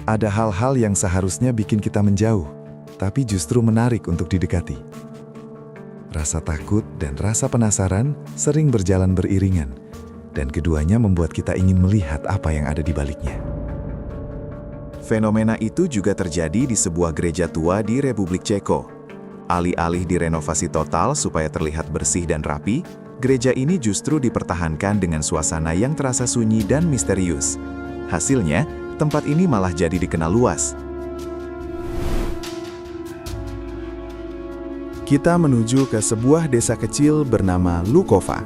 Ada hal-hal yang seharusnya bikin kita menjauh, tapi justru menarik untuk didekati. Rasa takut dan rasa penasaran sering berjalan beriringan, dan keduanya membuat kita ingin melihat apa yang ada di baliknya. Fenomena itu juga terjadi di sebuah gereja tua di Republik Ceko. Alih-alih direnovasi total supaya terlihat bersih dan rapi, gereja ini justru dipertahankan dengan suasana yang terasa sunyi dan misterius. Hasilnya, tempat ini malah jadi dikenal luas. Kita menuju ke sebuah desa kecil bernama Lukova.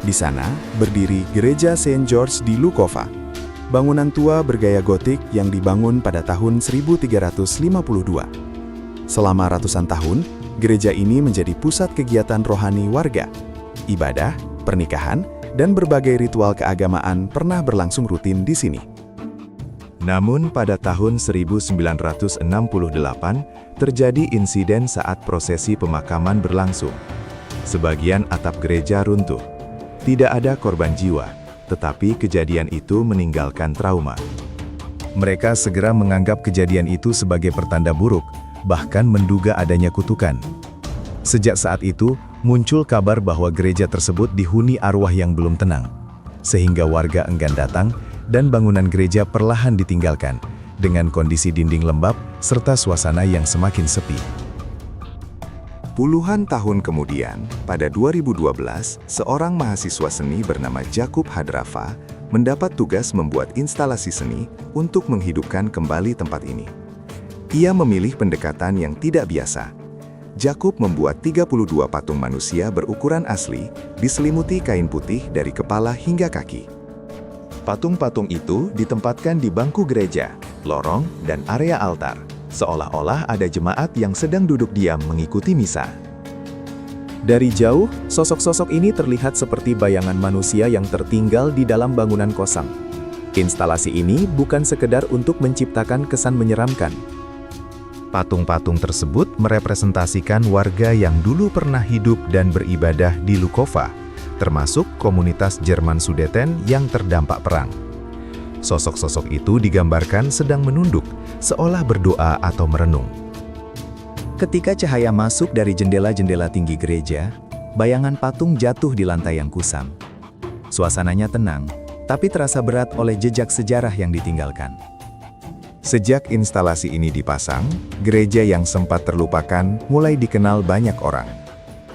Di sana berdiri Gereja Saint George di Lukova. Bangunan tua bergaya gotik yang dibangun pada tahun 1352. Selama ratusan tahun, gereja ini menjadi pusat kegiatan rohani warga. Ibadah, pernikahan, dan berbagai ritual keagamaan pernah berlangsung rutin di sini. Namun pada tahun 1968, terjadi insiden saat prosesi pemakaman berlangsung. Sebagian atap gereja runtuh. Tidak ada korban jiwa, tetapi kejadian itu meninggalkan trauma. Mereka segera menganggap kejadian itu sebagai pertanda buruk, bahkan menduga adanya kutukan. Sejak saat itu, muncul kabar bahwa gereja tersebut dihuni arwah yang belum tenang, sehingga warga enggan datang dan bangunan gereja perlahan ditinggalkan, dengan kondisi dinding lembab serta suasana yang semakin sepi. Puluhan tahun kemudian, pada 2012, seorang mahasiswa seni bernama Jakub Hadrava mendapat tugas membuat instalasi seni untuk menghidupkan kembali tempat ini. Ia memilih pendekatan yang tidak biasa. Jakub membuat 32 patung manusia berukuran asli, diselimuti kain putih dari kepala hingga kaki. Patung-patung itu ditempatkan di bangku gereja, lorong, dan area altar, seolah-olah ada jemaat yang sedang duduk diam mengikuti misa. Dari jauh, sosok-sosok ini terlihat seperti bayangan manusia yang tertinggal di dalam bangunan kosong. Instalasi ini bukan sekedar untuk menciptakan kesan menyeramkan. Patung-patung tersebut merepresentasikan warga yang dulu pernah hidup dan beribadah di Lukova, termasuk komunitas Jerman Sudeten yang terdampak perang. Sosok-sosok itu digambarkan sedang menunduk, seolah berdoa atau merenung. Ketika cahaya masuk dari jendela-jendela tinggi gereja, bayangan patung jatuh di lantai yang kusam. Suasananya tenang, tapi terasa berat oleh jejak sejarah yang ditinggalkan. Sejak instalasi ini dipasang, gereja yang sempat terlupakan mulai dikenal banyak orang.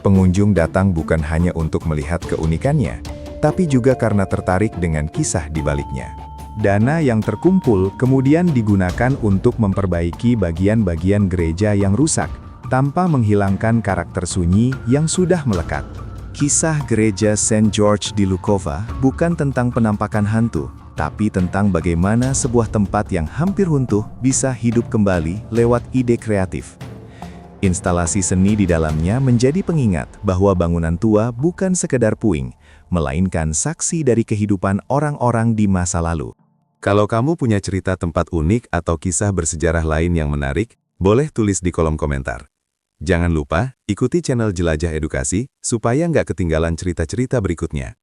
Pengunjung datang bukan hanya untuk melihat keunikannya, tapi juga karena tertarik dengan kisah di baliknya. Dana yang terkumpul kemudian digunakan untuk memperbaiki bagian-bagian gereja yang rusak, tanpa menghilangkan karakter sunyi yang sudah melekat. Kisah gereja Saint George di Lukova bukan tentang penampakan hantu, tapi tentang bagaimana sebuah tempat yang hampir runtuh bisa hidup kembali lewat ide kreatif. Instalasi seni di dalamnya menjadi pengingat bahwa bangunan tua bukan sekedar puing, melainkan saksi dari kehidupan orang-orang di masa lalu. Kalau kamu punya cerita tempat unik atau kisah bersejarah lain yang menarik, boleh tulis di kolom komentar. Jangan lupa, ikuti channel Jelajah Edukasi, supaya nggak ketinggalan cerita-cerita berikutnya.